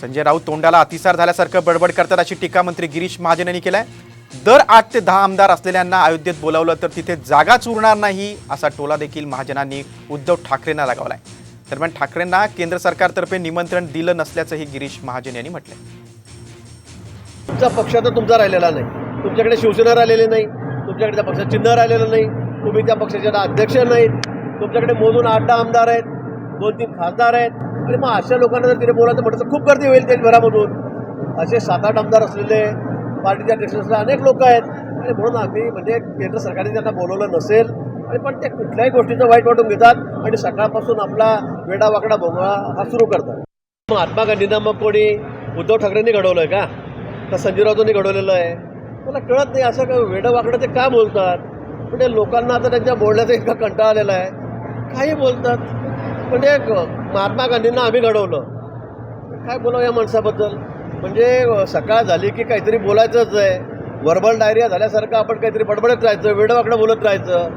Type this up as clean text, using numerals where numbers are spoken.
संजय राऊत तोंडाला अतिसार झाल्यासारखं बडबड करतात अशी टीका मंत्री गिरीश महाजन यांनी केलाय। दर 8 ते 10 आमदार असलेल्यांना अयोध्येत बोलावलं तर तिथे जागाच उरणार नाही असा टोला देखील महाजनांनी उद्धव ठाकरेंना लगावलाय। दरम्यान ठाकरेंना केंद्र सरकारतर्फे निमंत्रण दिलं नसल्याचंही गिरीश महाजन यांनी म्हटलंय। तुमचा पक्ष तर तुमचा राहिलेला नाही, तुमच्याकडे शिवसेना राहिलेली नाही, तुमच्याकडे त्या पक्षाचं चिन्ह राहिलेलं नाही, तुम्ही त्या पक्षाचे अध्यक्ष नाहीत, तुमच्याकडे मोजून 8-10 आमदार आहेत, 2-3 खासदार आहेत आणि मग अशा लोकांना जर तिथे बोलायचं म्हटलं तर खूप गर्दी होईल देशभरामधून। असे 7-8 आमदार असलेले पार्टीच्या अध्यक्षांना अनेक लोक आहेत आणि म्हणून आम्ही म्हणजे केंद्र सरकारने त्यांना बोलवलं नसेल आणि पण ते कुठल्याही गोष्टीचं वाईट वाटून घेतात आणि सकाळपासून आपला वेडावाकडा भोंगळा हा सुरू करतात। महात्मा गांधींना मग कोणी उद्धव ठाकरेंनी घडवलं आहे का? तर संजय राऊतांनी घडवलेलं आहे? मला कळत नाही असं काय वेडावाकडं ते का बोलतात। म्हणजे लोकांना आता त्यांच्या बोलण्याचा इतका कंटाळा आलेला आहे, काही बोलतात। म्हणजे महात्मा गांधींना आम्ही घडवलं, काय बोलावं या माणसाबद्दल? म्हणजे सकाळ झाली की काहीतरी बोलायचंच आहे, व्हर्बल डायरिया झाल्यासारखं आपण काहीतरी बडबडत राहायचं, वेडवाकडं बोलत राहायचं।